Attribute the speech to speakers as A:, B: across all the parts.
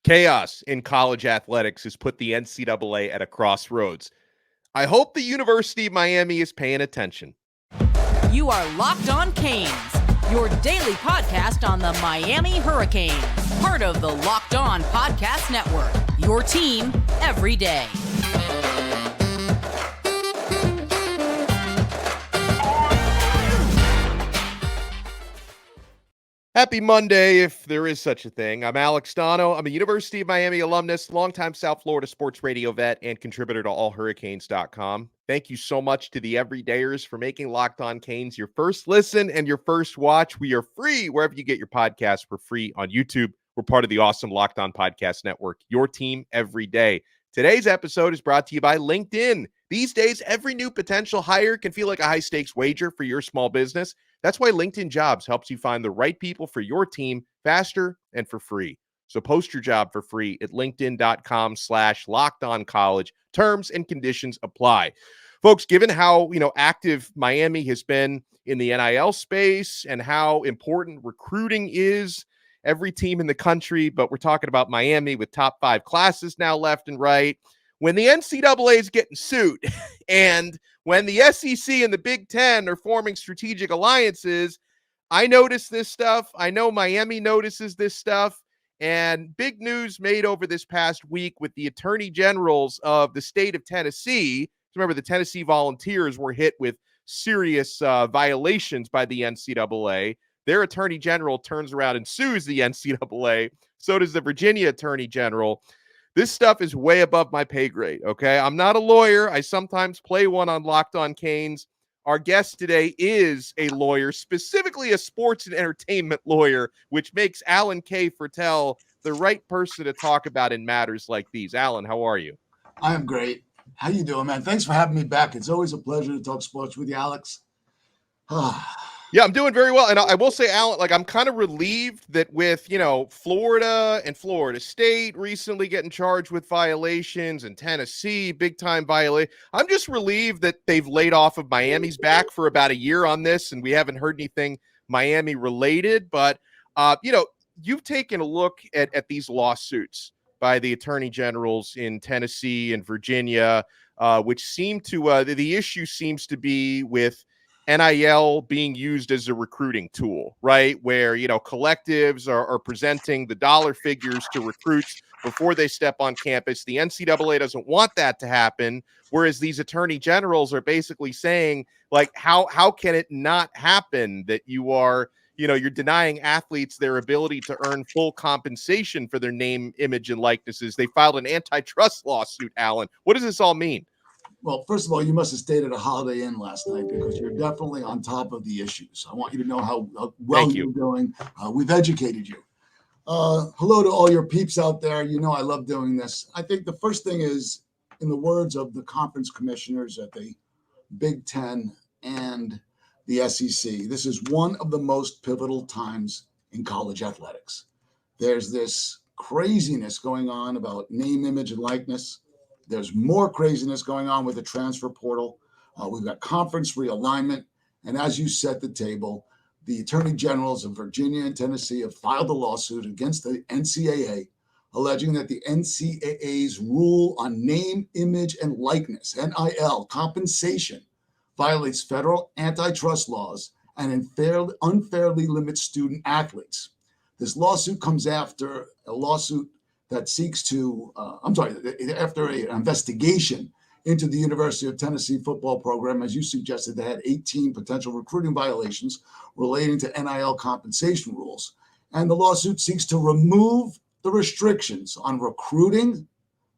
A: Chaos in college athletics has put the NCAA at a crossroads. I hope the University of Miami is paying attention.
B: You are Locked On Canes, your daily podcast on the Miami Hurricanes, part of the Locked On Podcast Network, your team every day.
A: Happy Monday, if there is such a thing. I'm Alex Donno. I'm a University of Miami alumnus, longtime South Florida sports radio vet, and contributor to allhurricanes.com. Thank you so much to the everydayers for making Locked On Canes your first listen and your first watch. We are free wherever you get your podcasts. We're free on YouTube. We're part of the awesome Locked On Podcast Network, your team every day. Today's episode is brought to you by LinkedIn. These days, every new potential hire can feel like a high-stakes wager for your small business. That's why LinkedIn Jobs helps you find the right people for your team faster and for free. So post your job for free at linkedin.com/lockedoncollege. Terms and conditions apply. Folks, given how, active Miami has been in the NIL space and how important recruiting is, every team in the country, but we're talking about Miami with top 5 classes now left and right. When the NCAA is getting sued and when the SEC and the Big Ten are forming strategic alliances, I notice this stuff. I know Miami notices this stuff. And big news made over this past week with the attorney generals of the state of Tennessee. Remember, the Tennessee Volunteers were hit with serious violations by the NCAA. Their attorney general turns around and sues the NCAA. So does the Virginia attorney general. This stuff is way above my pay grade, okay? I'm not a lawyer. I sometimes play one on Locked On Canes. Our guest today is a lawyer, specifically a sports and entertainment lawyer, which makes Alan K. Fertel the right person to talk about in matters like these. Alan, how are you?
C: I am great. How you doing, man? Thanks for having me back. It's always a pleasure to talk sports with you, Alex.
A: Yeah, I'm doing very well. And I will say, Alan, I'm kind of relieved that with, Florida and Florida State recently getting charged with violations and Tennessee, big time violation. I'm just relieved that they've laid off of Miami's back for about a year on this. And we haven't heard anything Miami related. But, you've taken a look at these lawsuits by the attorney generals in Tennessee and Virginia, which seem to the issue seems to be with NIL being used as a recruiting tool, right? Where, collectives are presenting the dollar figures to recruits before they step on campus. The NCAA doesn't want that to happen. Whereas these attorney generals are basically saying, how can it not happen that you are, you're denying athletes their ability to earn full compensation for their name, image, and likenesses. They filed an antitrust lawsuit, Alan. What does this all mean?
C: Well, first of all, you must have stayed at a Holiday Inn last night because you're definitely on top of the issues. I want you to know how well you're doing. We've educated you. Hello to all your peeps out there. I love doing this. I think the first thing is, in the words of the conference commissioners at the Big Ten and the SEC, this is one of the most pivotal times in college athletics. There's this craziness going on about name, image, and likeness. There's more craziness going on with the transfer portal. We've got conference realignment. And as you set the table, the attorney generals of Virginia and Tennessee have filed a lawsuit against the NCAA, alleging that the NCAA's rule on name, image, and likeness, NIL, compensation, violates federal antitrust laws and unfairly limits student athletes. This lawsuit comes after a lawsuit that seeks to, after an investigation into the University of Tennessee football program. As you suggested, they had 18 potential recruiting violations relating to NIL compensation rules. And the lawsuit seeks to remove the restrictions on recruiting,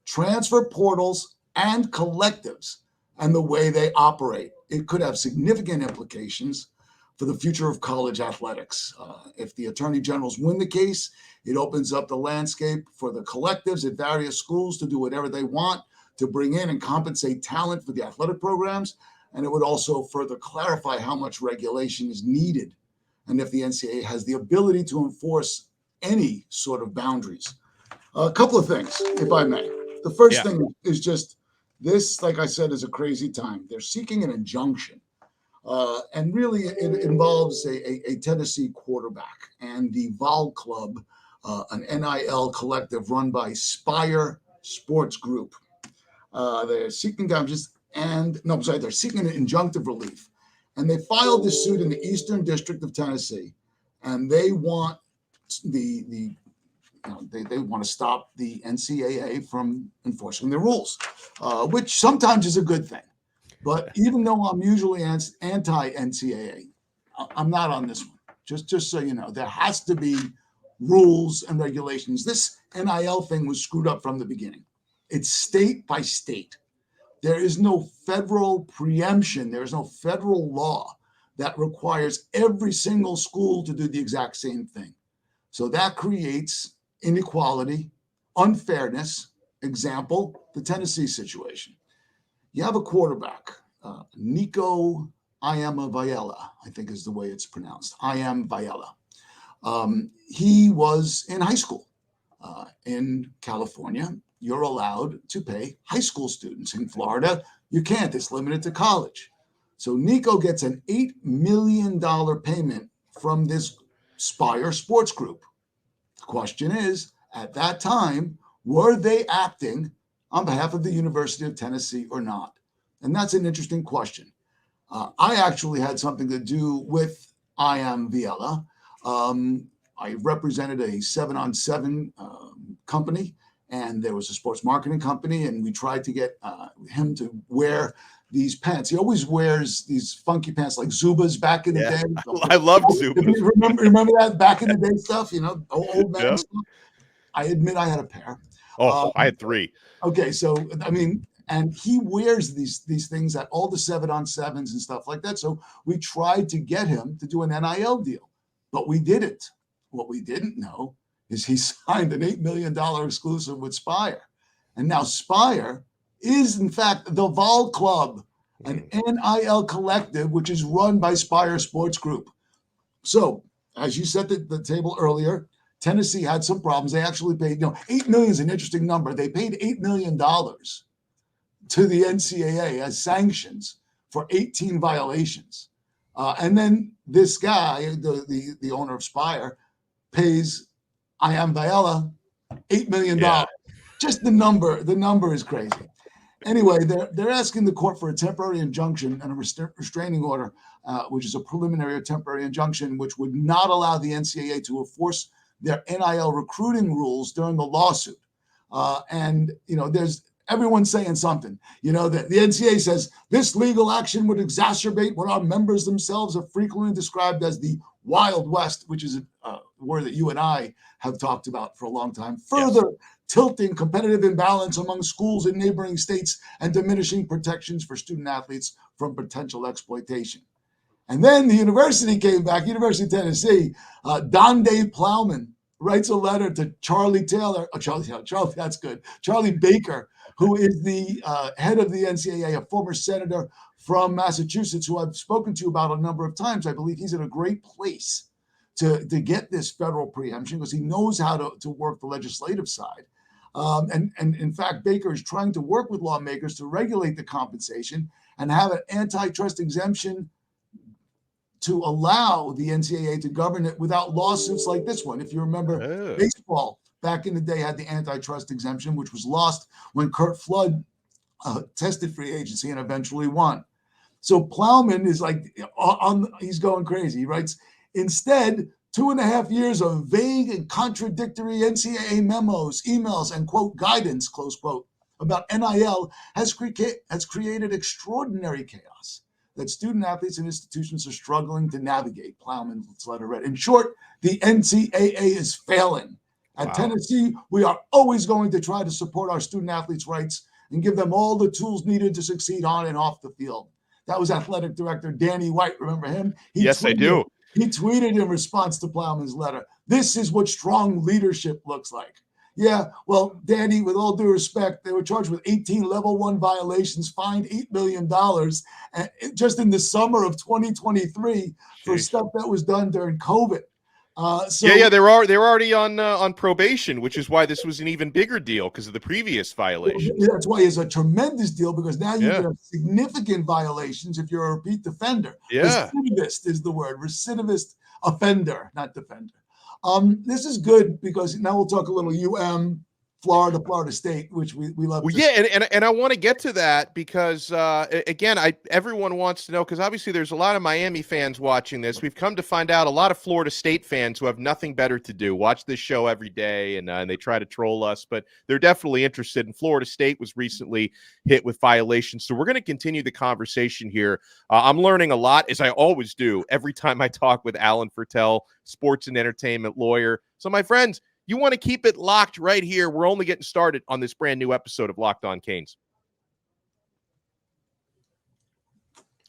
C: transfer portals, and collectives and the way they operate. It could have significant implications for the future of college athletics. If the attorney generals win the case, it opens up the landscape for the collectives at various schools to do whatever they want to bring in and compensate talent for the athletic programs. And it would also further clarify how much regulation is needed and if the NCAA has the ability to enforce any sort of boundaries. A couple of things, if I may. The first thing is just this, like I said, is a crazy time. They're seeking an injunction. And really, it involves a Tennessee quarterback and the Vol Club an NIL collective run by Spire Sports Group. They're seeking damages they're seeking an injunctive relief. And they filed this suit in the Eastern District of Tennessee, and they want they want to stop the NCAA from enforcing their rules, which sometimes is a good thing. But even though I'm usually anti-NCAA, I'm not on this one. Just so you know, there has to be rules and regulations. This NIL thing was screwed up from the beginning. It's state by state. There is no federal preemption. There is no federal law that requires every single school to do the exact same thing. So that creates inequality, unfairness. Example, the Tennessee situation. You have a quarterback, Nico Iamaleava, I think is the way it's pronounced, Iamaleava. He was in high school in California. You're allowed to pay high school students. In Florida, you can't. It's limited to college. So Nico gets an $8 million payment from this Spire Sports Group. The question is, at that time, were they acting on behalf of the University of Tennessee or not? And that's an interesting question. I actually had something to do with Iamaleava. I represented a 7-on-7 company, and there was a sports marketing company, and we tried to get him to wear these pants. He always wears these funky pants like Zubas back in the day.
A: I loved Zubas.
C: Remember that back in the day stuff, old man stuff? I admit I had a pair.
A: I had 3.
C: Okay, so, and he wears these things at all the 7-on-7s and stuff like that. So we tried to get him to do an NIL deal, but we didn't. What we didn't know is he signed an $8 million exclusive with Spire. And now Spire is, in fact, the Vol Club, an NIL collective, which is run by Spire Sports Group. So, as you set the table earlier, Tennessee had some problems. They actually paid, $8 million is an interesting number. They paid $8 million to the NCAA as sanctions for 18 violations. And then this guy, the owner of Spire, pays Iamaleava $8 million. Yeah. Just the number is crazy. Anyway, they're asking the court for a temporary injunction and a restraining order, which is a preliminary or temporary injunction, which would not allow the NCAA to enforce their NIL recruiting rules during the lawsuit. And there's everyone's saying something. That the NCAA says this legal action would exacerbate what our members themselves have frequently described as the Wild West, which is a word that you and I have talked about for a long time, further tilting competitive imbalance among schools in neighboring states and diminishing protections for student athletes from potential exploitation. And then the university came back, University of Tennessee, Donde Plowman writes a letter to Charlie Baker, who is the head of the NCAA, a former senator from Massachusetts, who I've spoken to about a number of times. I believe he's in a great place to get this federal preemption because he knows how to work the legislative side. And in fact, Baker is trying to work with lawmakers to regulate the compensation and have an antitrust exemption to allow the NCAA to govern it without lawsuits like this one. If you remember, baseball back in the day had the antitrust exemption, which was lost when Curt Flood tested free agency and eventually won. So Plowman is he's going crazy. He writes, instead, 2.5 years of vague and contradictory NCAA memos, emails, and, quote, guidance, close quote, about NIL has created extraordinary chaos that student athletes and institutions are struggling to navigate, Plowman's letter read. In short, the NCAA is failing. At Tennessee, we are always going to try to support our student athletes' rights and give them all the tools needed to succeed on and off the field. That was athletic director Danny White. Remember him?
A: Yes, I do.
C: He tweeted in response to Plowman's letter, "This is what strong leadership looks like." Yeah, well, Danny, with all due respect, they were charged with 18 level 1 violations, fined $8 million just in the summer of 2023 for stuff that was done during COVID.
A: They're already on probation, which is why this was an even bigger deal because of the previous violation.
C: That's why it's a tremendous deal because now you have significant violations if you're a repeat offender.
A: Yeah,
C: recidivist is the word. Recidivist offender, not defender. This is good because now we'll talk a little Florida State, which we love.
A: Well, yeah, and I want to get to that because again, everyone wants to know, because obviously there's a lot of Miami fans watching this. We've come to find out a lot of Florida State fans who have nothing better to do, watch this show every day, and they try to troll us, but they're definitely interested. And Florida State was recently hit with violations, so we're going to continue the conversation here. I'm learning a lot, as I always do every time I talk with Alan Fertel, sports and entertainment lawyer. So, my friends, you want to keep it locked right here. We're only getting started on this brand new episode of Locked On Canes.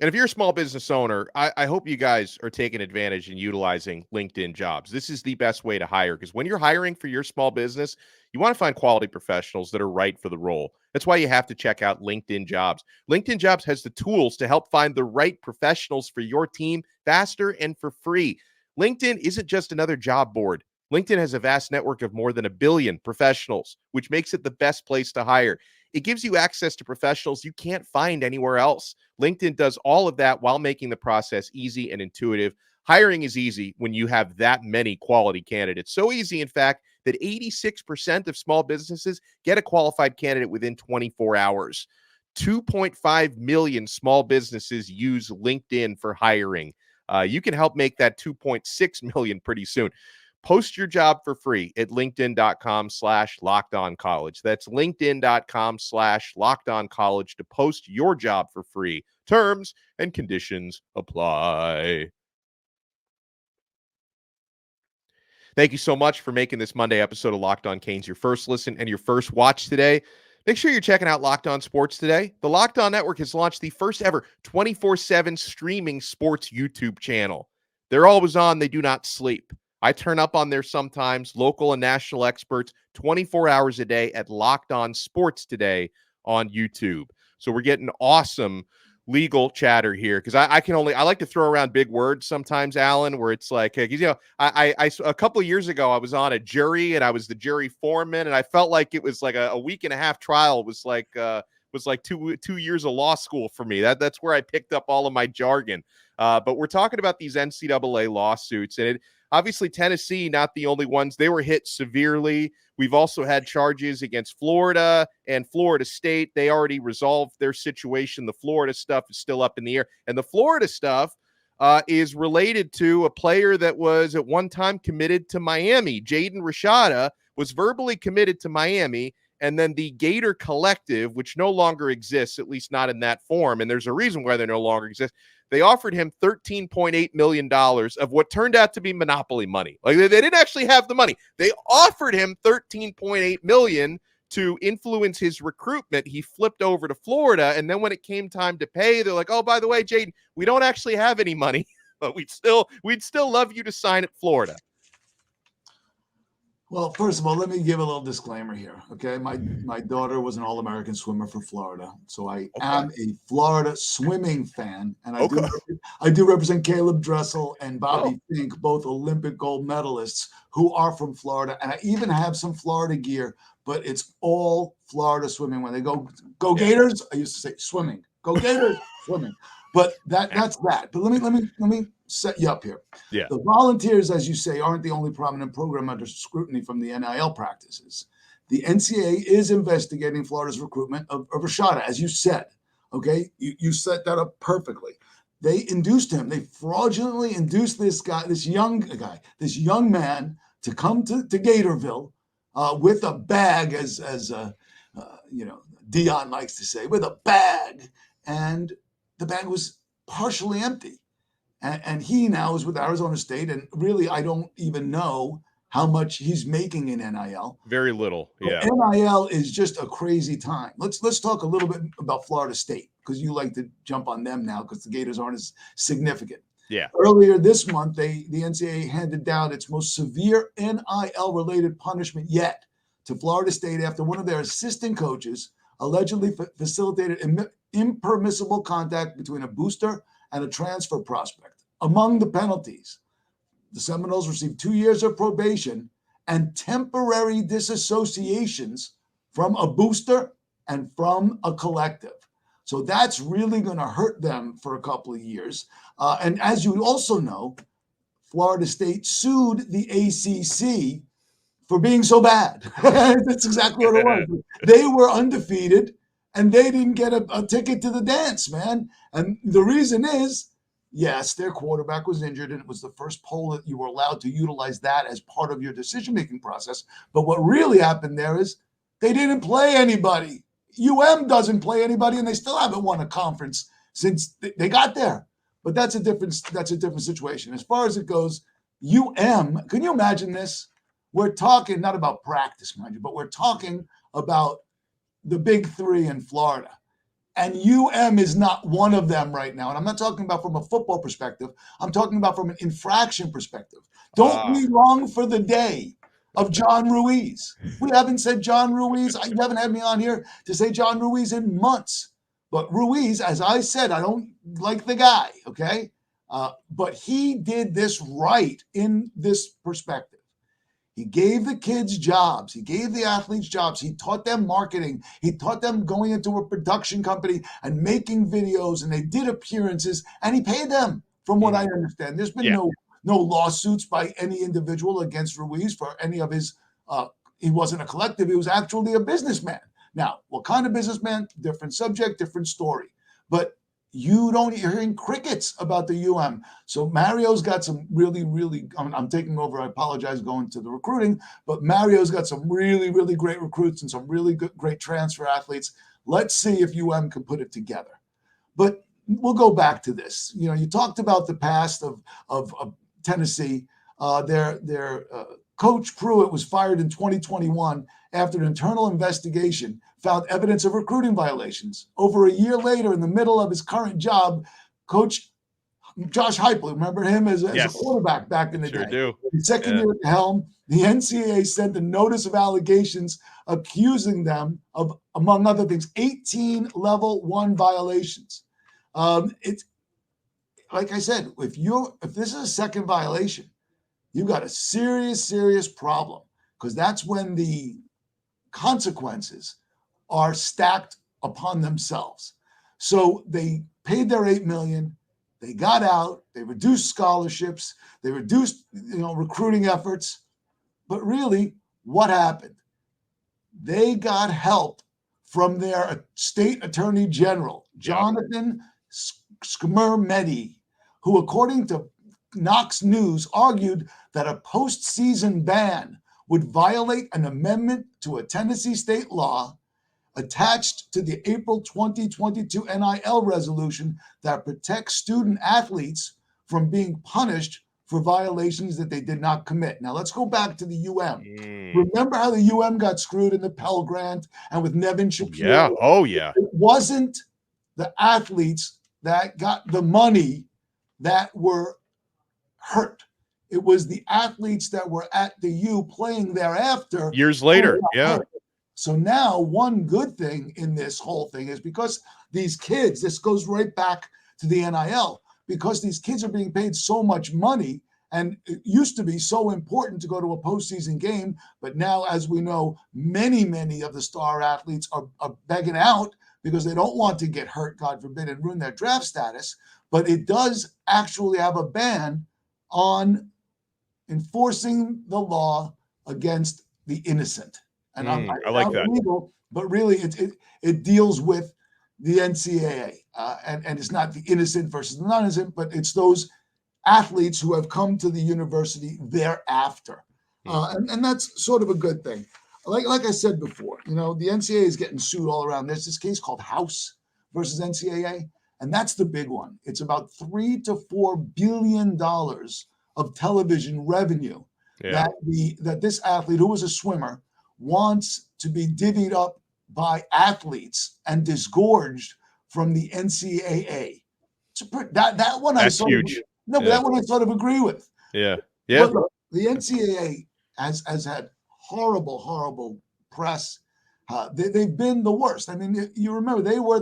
A: And if you're a small business owner, I hope you guys are taking advantage and utilizing LinkedIn Jobs. This is the best way to hire, because when you're hiring for your small business, you want to find quality professionals that are right for the role. That's why you have to check out LinkedIn Jobs. LinkedIn Jobs has the tools to help find the right professionals for your team faster and for free. LinkedIn isn't just another job board. LinkedIn has a vast network of more than 1 billion professionals, which makes it the best place to hire. It gives you access to professionals you can't find anywhere else. LinkedIn does all of that while making the process easy and intuitive. Hiring is easy when you have that many quality candidates. So easy, in fact, that 86% of small businesses get a qualified candidate within 24 hours. 2.5 million small businesses use LinkedIn for hiring. You can help make that 2.6 million pretty soon. Post your job for free at linkedin.com/lockedoncollege. That's linkedin.com/lockedoncollege to post your job for free. Terms and conditions apply. Thank you so much for making this Monday episode of Locked On Canes your first listen and your first watch today. Make sure you're checking out Locked On Sports today. The Locked On Network has launched the first ever 24/7 streaming sports YouTube channel. They're always on. They do not sleep. I turn up on there sometimes, local and national experts, 24 hours a day at Locked On Sports today on YouTube. So we're getting awesome legal chatter here, because I like to throw around big words sometimes, Alan, where it's like, I a couple of years ago, I was on a jury and I was the jury foreman, and I felt like it was like a week and a half trial was like 2 years of law school for me. That's where I picked up all of my jargon. But we're talking about these NCAA lawsuits, and obviously, Tennessee, not the only ones. They were hit severely. We've also had charges against Florida and Florida State. They already resolved their situation. The Florida stuff is still up in the air. And the Florida stuff is related to a player that was at one time committed to Miami. Jaden Rashada was verbally committed to Miami, and then the Gator Collective, which no longer exists, at least not in that form, and there's a reason why they no longer exist. They offered him $13.8 million of what turned out to be monopoly money. Like, they didn't actually have the money. They offered him $13.8 million to influence his recruitment. He flipped over to Florida, and then when it came time to pay, they're like, "Oh, by the way, Jaden, we don't actually have any money, but we'd still love you to sign at Florida."
C: Well, first of all, let me give a little disclaimer here. Okay. My daughter was an All-American swimmer for Florida. So I am a Florida swimming fan. And I do represent Caleb Dressel and Bobby Fink, both Olympic gold medalists who are from Florida. And I even have some Florida gear, but it's all Florida swimming. When they go Gators, I used to say swimming. Go Gators, swimming. But that's that. But let me set you up here.
A: Yeah.
C: The Volunteers, as you say, aren't the only prominent program under scrutiny from the NIL practices. The NCAA is investigating Florida's recruitment of Rashada, as you said. Okay, you set that up perfectly. They induced him. They fraudulently induced this young man to come to Gatorville with a bag, as Dion likes to say, with a bag, and the bag was partially empty. And he now is with Arizona State, and really, I don't even know how much he's making in NIL.
A: Very little, yeah.
C: But NIL is just a crazy time. Let's talk a little bit about Florida State, because you like to jump on them now because the Gators aren't as significant.
A: Yeah.
C: Earlier this month, the NCAA handed down its most severe NIL-related punishment yet to Florida State after one of their assistant coaches allegedly facilitated impermissible contact between a booster and a transfer prospect. Among the penalties, the Seminoles received 2 years of probation and temporary disassociations from a booster and from a collective. So that's really going to hurt them for a couple of years. And as you also know, Florida State sued the ACC for being so bad. That's exactly what it was. They were undefeated, and they didn't get a ticket to the dance, man. And the reason is, yes, their quarterback was injured, and it was the first poll that you were allowed to utilize that as part of your decision-making process. But what really happened there is they didn't play anybody. doesn't play anybody, and they still haven't won a conference since they got there. But that's a different situation. As far as it goes, can you imagine this? We're talking not about practice, mind you, but we're talking about the big three in Florida. And is not one of them right now. And I'm not talking about from a football perspective. I'm talking about from an infraction perspective. Don't we long for the day of John Ruiz? We haven't said John Ruiz. You haven't had me on here to say John Ruiz in months. But Ruiz, as I said, I don't like the guy, okay? But he did this right in this perspective. He gave the kids jobs. He gave the athletes jobs. He taught them marketing. He taught them going into a production company and making videos, and they did appearances, and he paid them, from what I understand. There's been no lawsuits by any individual against Ruiz for any of his, he wasn't a collective. He was actually a businessman. Now, what kind of businessman? Different subject, different story. But you're hearing crickets about the So Mario's got some really, really, I'm taking over. I apologize going to the recruiting, but Mario's got some really, really great recruits and some really great transfer athletes. Let's see if can put it together. But we'll go back to this. You talked about the past of Tennessee. Their coach Pruitt was fired in 2021 after an internal investigation found evidence of recruiting violations. Over a year later, in the middle of his current job, Coach Josh Heupel, remember him as a quarterback back in the day?
A: Do.
C: His second year at the helm, the NCAA sent a notice of allegations accusing them of, among other things, 18 level 1 violations. It's like I said, if this is a second violation, you've got a serious problem, because that's when the consequences are stacked upon themselves. So they paid their $8 million. They got out. They reduced scholarships. They reduced, recruiting efforts. But really, what happened? They got help from their state attorney general, Jonathan Skrmetti, who, according to Knox News, argued that a postseason ban would violate an amendment to a Tennessee state law attached to the April 2022 NIL resolution that protects student athletes from being punished for violations that they did not commit. Now, let's go back to the Remember how the got screwed in the Pell Grant and with Nevin Shapiro?
A: Yeah. Oh, yeah.
C: It wasn't the athletes that got the money that were hurt. It was the athletes that were at the U playing thereafter.
A: Years later, yeah.
C: Hurt. So now one good thing in this whole thing is because these kids, this goes right back to the NIL, because these kids are being paid so much money, and it used to be so important to go to a postseason game. But now, as we know, many of the star athletes are begging out because they don't want to get hurt, God forbid, and ruin their draft status. But it does actually have a ban on enforcing the law against the innocent. And
A: I like that.
C: Legal, but really, it deals with the NCAA, and it's not the innocent versus the non-innocent, but it's those athletes who have come to the university thereafter, and that's sort of a good thing. Like I said before, the NCAA is getting sued all around. There's this case called House versus NCAA, and that's the big one. It's about $3 to $4 billion of television revenue that this athlete, who was a swimmer, wants to be divvied up by athletes and disgorged from the NCAA. That one
A: that's huge.
C: That one I sort of agree with.
A: Yeah.
C: But look, the NCAA has had horrible press. They've been the worst. I mean, you remember they were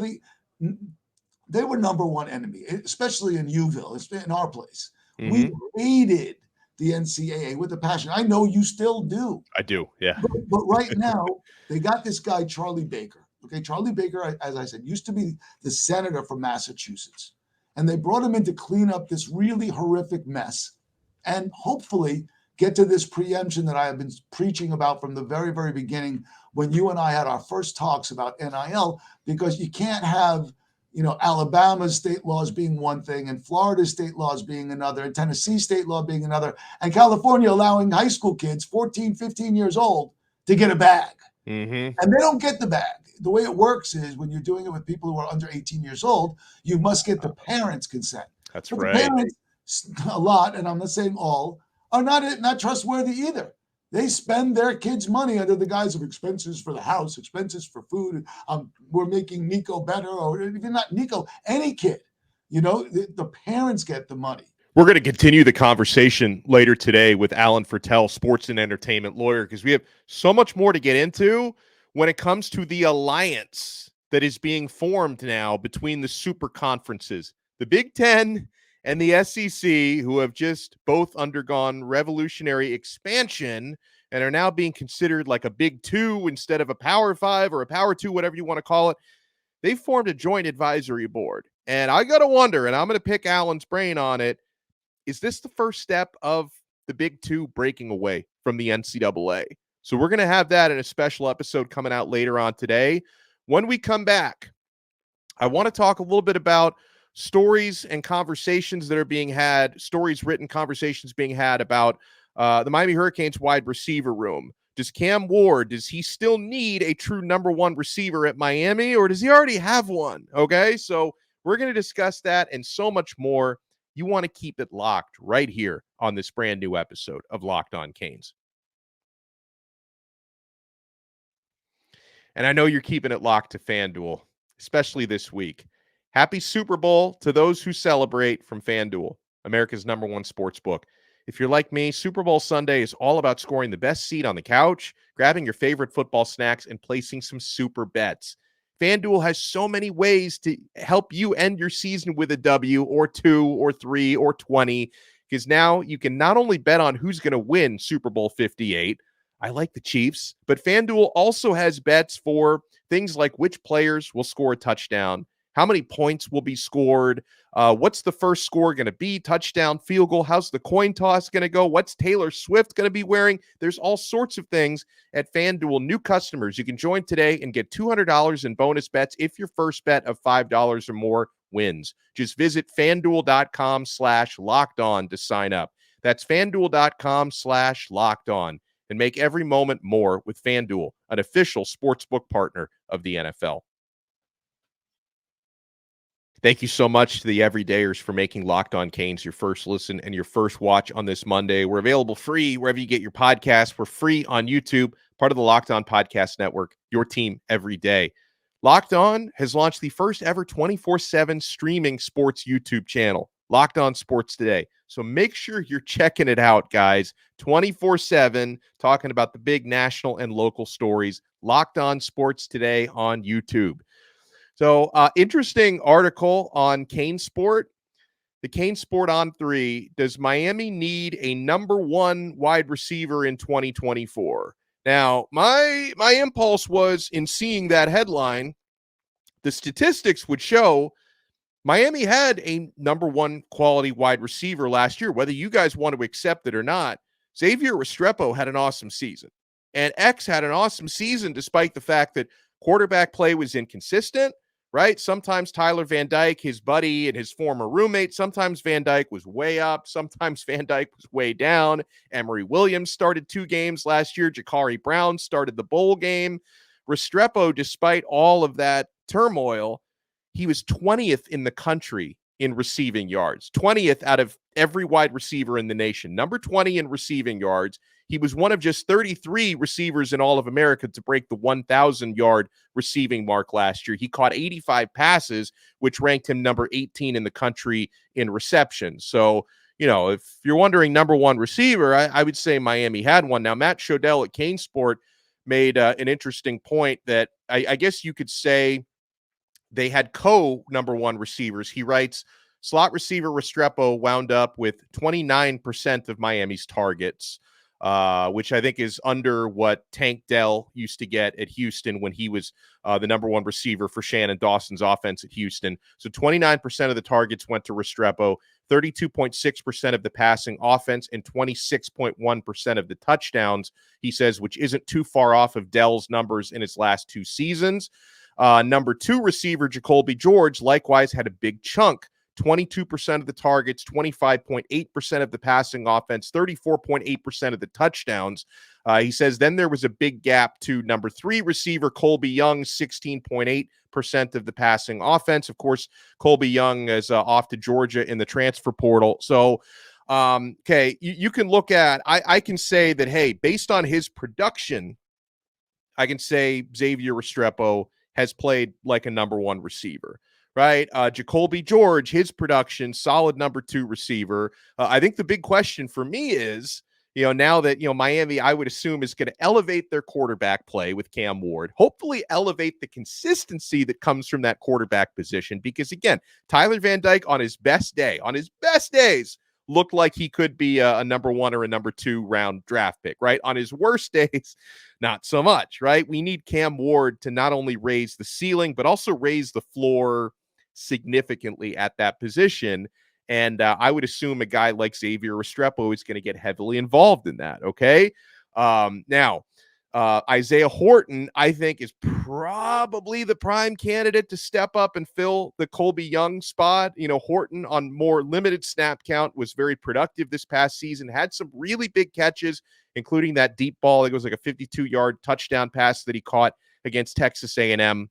C: number one enemy, especially in Uville. It's in our place. We hated the NCAA with a passion. I know you still do.
A: I do, yeah.
C: But right now, they got this guy, Charlie Baker. Okay, Charlie Baker, as I said, used to be the senator from Massachusetts. And they brought him in to clean up this really horrific mess. and hopefully get to this preemption that I have been preaching about from the very, very beginning when you and I had our first talks about NIL, because you can't have, Alabama's state laws being one thing and Florida's state laws being another and Tennessee state law being another, and California allowing high school kids 14, 15 years old to get a bag.
A: Mm-hmm.
C: And they don't get the bag. The way it works is when you're doing it with people who are under 18 years old, you must get the parents' consent.
A: That's
C: but
A: right.
C: The parents, a lot, and I'm not saying all, are not trustworthy either. They spend their kids' money under the guise of expenses for the house, expenses for food. We're making Nico better, or even not Nico, any kid. The parents get the money.
A: We're going to continue the conversation later today with Alan Fertel, sports and entertainment lawyer, because we have so much more to get into when it comes to the alliance that is being formed now between the super conferences, the Big Ten and the SEC, who have just both undergone revolutionary expansion and are now being considered like a Big Two instead of a Power Five or a Power Two, whatever you want to call it. They formed a joint advisory board. And I got to wonder, and I'm going to pick Alan's brain on it, is this the first step of the Big Two breaking away from the NCAA? So we're going to have that in a special episode coming out later on today. When we come back, I want to talk a little bit about stories and conversations that are being had, stories written, conversations being had about the Miami Hurricanes wide receiver room. Does Cam Ward, does he still need a true number one receiver at Miami, or does he already have one? Okay, so we're going to discuss that and so much more. You want to keep it locked right here on this brand new episode of Locked On Canes. And I know you're keeping it locked to FanDuel, especially this week. Happy Super Bowl to those who celebrate from FanDuel, America's number one sports book. If you're like me, Super Bowl Sunday is all about scoring the best seat on the couch, grabbing your favorite football snacks, and placing some super bets. FanDuel has so many ways to help you end your season with a W or 2 or 3 or 20, because now you can not only bet on who's going to win Super Bowl 58, I like the Chiefs, but FanDuel also has bets for things like which players will score a touchdown, how many points will be scored, what's the first score going to be, touchdown, field goal, how's the coin toss going to go, what's Taylor Swift going to be wearing. There's all sorts of things at FanDuel. New customers, you can join today and get $200 in bonus bets if your first bet of $5 or more wins. Just visit FanDuel.com/lockedon to sign up. That's FanDuel.com/lockedon. And make every moment more with FanDuel, an official sportsbook partner of the NFL. Thank you so much to the everydayers for making Locked On Canes your first listen and your first watch on this Monday. We're available free wherever you get your podcasts. We're free on YouTube, part of the Locked On Podcast Network, your team every day. Locked On has launched the first ever 24/7 streaming sports YouTube channel, Locked On Sports Today. So make sure you're checking it out, guys. 24/7, talking about the big national and local stories. Locked On Sports Today on YouTube. So interesting article on Cane Sport. The Cane Sport on 3. Does Miami need a number one wide receiver in 2024? Now, my impulse was, in seeing that headline, the statistics would show Miami had a number one quality wide receiver last year, whether you guys want to accept it or not. Xavier Restrepo had an awesome season, and X had an awesome season despite the fact that quarterback play was inconsistent, right? Sometimes Tyler Van Dyke, his buddy and his former roommate, sometimes Van Dyke was way up, sometimes Van Dyke was way down. Emory Williams started 2 games last year. Jakari Brown started the bowl game. Restrepo, despite all of that turmoil, he was 20th in the country in receiving yards, 20th out of every wide receiver in the nation, number 20 in receiving yards. He was one of just 33 receivers in all of America to break the 1,000-yard receiving mark last year. He caught 85 passes, which ranked him number 18 in the country in reception. So, if you're wondering number one receiver, I would say Miami had one. Now, Matt Shodell at Cane Sport made an interesting point that I guess you could say they had co-number one receivers. He writes, slot receiver Restrepo wound up with 29% of Miami's targets. which I think is under what Tank Dell used to get at Houston when he was the number one receiver for Shannon Dawson's offense at Houston. So 29% of the targets went to Restrepo, 32.6% of the passing offense, and 26.1% of the touchdowns, he says, which isn't too far off of Dell's numbers in his last 2 seasons. Number 2 receiver, Jacoby George, likewise had a big chunk. 22% of the targets, 25.8% of the passing offense, 34.8% of the touchdowns. He says then there was a big gap to number 3 receiver, Colby Young, 16.8% of the passing offense. Of course, Colby Young is off to Georgia in the transfer portal. So, okay, you can look at, I can say that, hey, based on his production, I can say Xavier Restrepo has played like a number 1 receiver. Right. Jacoby George, his production, solid number 2 receiver. I think the big question for me is, now that, Miami, I would assume, is going to elevate their quarterback play with Cam Ward, hopefully elevate the consistency that comes from that quarterback position. Because, again, Tyler Van Dyke on his best days, looked like he could be a number 1 or a number 2 round draft pick, right? On his worst days, not so much, right? We need Cam Ward to not only raise the ceiling, but also raise the floor significantly at that position. And I would assume a guy like Xavier Restrepo is going to get heavily involved in that. Okay. Now, Isaiah Horton, I think, is probably the prime candidate to step up and fill the Colby Young spot. Horton on more limited snap count was very productive this past season, had some really big catches, including that deep ball. It was like a 52-yard touchdown pass that he caught against Texas A&M.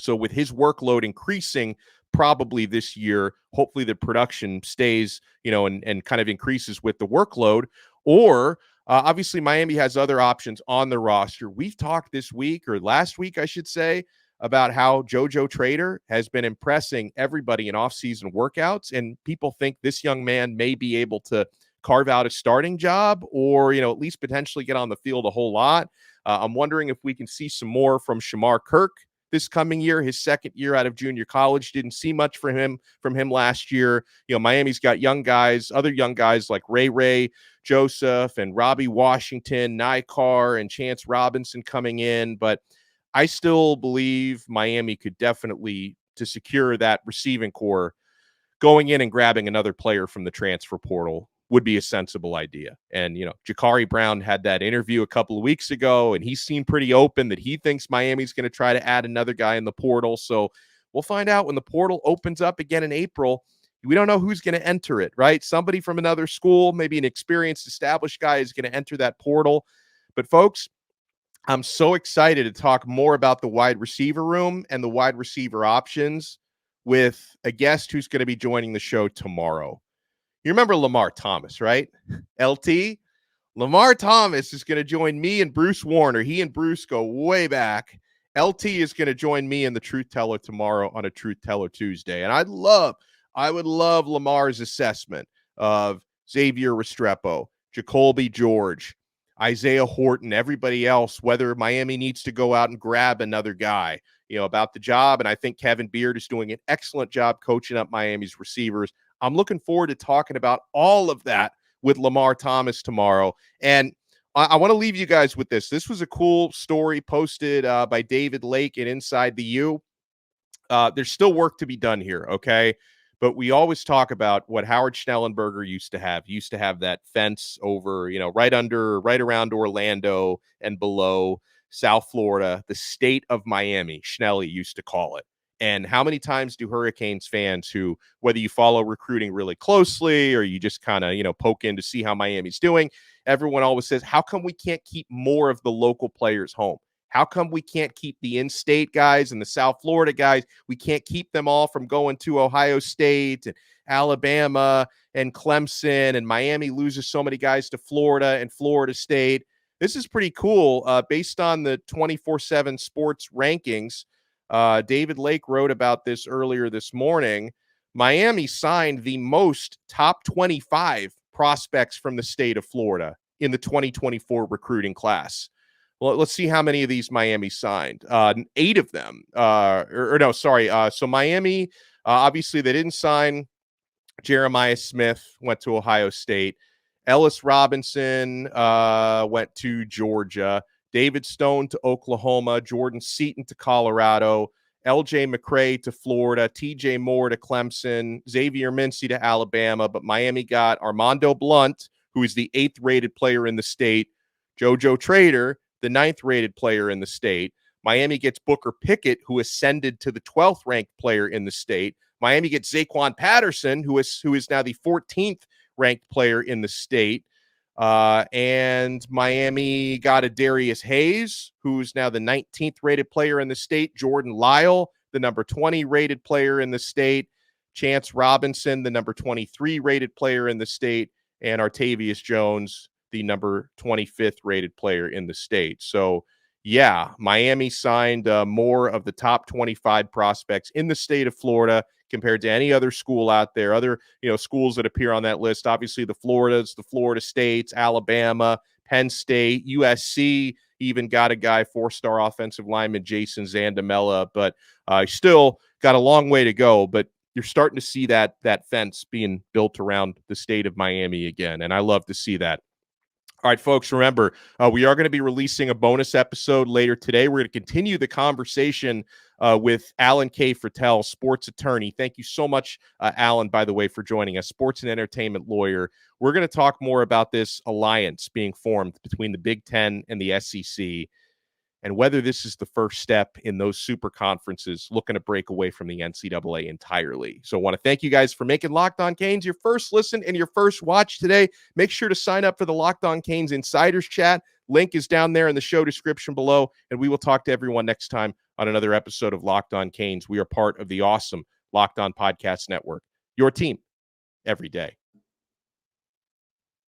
A: So with his workload increasing probably this year, hopefully the production stays, and kind of increases with the workload. Or obviously Miami has other options on the roster. We've talked this week, or last week, I should say, about how JoJo Trader has been impressing everybody in offseason workouts. And people think this young man may be able to carve out a starting job or, at least potentially get on the field a whole lot. I'm wondering if we can see some more from Shamar Kirk this coming year. His second year out of junior college, didn't see much from him last year. Miami's got other young guys like Ray Joseph and Robbie Washington, Nykar and Chance Robinson coming in. But I still believe Miami could definitely, to secure that receiving core, going in and grabbing another player from the transfer portal would be a sensible idea. And, Jakari Brown had that interview a couple of weeks ago, and he seemed pretty open that he thinks Miami's going to try to add another guy in the portal. So we'll find out when the portal opens up again in April. We don't know who's going to enter it, right? Somebody from another school, maybe an experienced, established guy, is going to enter that portal. But folks, I'm so excited to talk more about the wide receiver room and the wide receiver options with a guest who's going to be joining the show tomorrow. You remember Lamar Thomas, right? LT? Lamar Thomas is going to join me and Bruce Warner. He and Bruce go way back. LT is going to join me and the Truth Teller tomorrow on a Truth Teller Tuesday. And I would love Lamar's assessment of Xavier Restrepo, Jacoby George, Isaiah Horton, everybody else, whether Miami needs to go out and grab another guy, about the job. And I think Kevin Beard is doing an excellent job coaching up Miami's receivers. I'm looking forward to talking about all of that with Lamar Thomas tomorrow. And I want to leave you guys with this. This was a cool story posted by David Lake at Inside the U. There's still work to be done here, okay? But we always talk about what Howard Schnellenberger used to have that fence over, right around Orlando and below South Florida, the state of Miami, Schnelly used to call it. And how many times do Hurricanes fans who, whether you follow recruiting really closely or you just kind of, poke in to see how Miami's doing, everyone always says, how come we can't keep more of the local players home? How come we can't keep the in-state guys and the South Florida guys? We can't keep them all from going to Ohio State and Alabama and Clemson, and Miami loses so many guys to Florida and Florida State. This is pretty cool. Based on the 24/7 Sports rankings, David Lake wrote about this earlier this morning. Miami signed the most top 25 prospects from the state of Florida in the 2024 recruiting class. Well, let's see how many of these Miami signed. 8 of them. So Miami, obviously they didn't sign Jeremiah Smith, went to Ohio State. Ellis Robinson went to Georgia. David Stone to Oklahoma. Jordan Seaton to Colorado. L.J. McCray to Florida. T.J. Moore to Clemson. Xavier Mincy to Alabama. But Miami got Armando Blunt, who is the 8th-rated player in the state. JoJo Trader, the 9th-rated player in the state. Miami gets Booker Pickett, who ascended to the 12th-ranked player in the state. Miami gets Zaquan Patterson, who is now the 14th-ranked player in the state. And Miami got a Darius Hayes, who's now the 19th rated player in the state. Jordan Lyle, the number 20 rated player in the state. Chance Robinson, the number 23 rated player in the state. And Artavius Jones, the number 25th rated player in the state. So, yeah, Miami signed more of the top 25 prospects in the state of Florida compared to any other school out there. Other, schools that appear on that list, obviously the Floridas, the Florida States, Alabama, Penn State, USC even got a guy, 4-star offensive lineman Jason Zandamela, but still got a long way to go. But you're starting to see that fence being built around the state of Miami again, and I love to see that. All right, folks, remember, we are going to be releasing a bonus episode later today. We're going to continue the conversation with Alan K. Fertel, sports attorney. Thank you so much, Alan, by the way, for joining us, sports and entertainment lawyer. We're going to talk more about this alliance being formed between the Big Ten and the SEC and whether this is the first step in those super conferences looking to break away from the NCAA entirely. So I want to thank you guys for making Locked On Canes your first listen and your first watch today. Make sure to sign up for the Locked On Canes Insiders Chat. Link is down there in the show description below, and we will talk to everyone next time on another episode of Locked On Canes. We are part of the awesome Locked On Podcast Network, your team every day.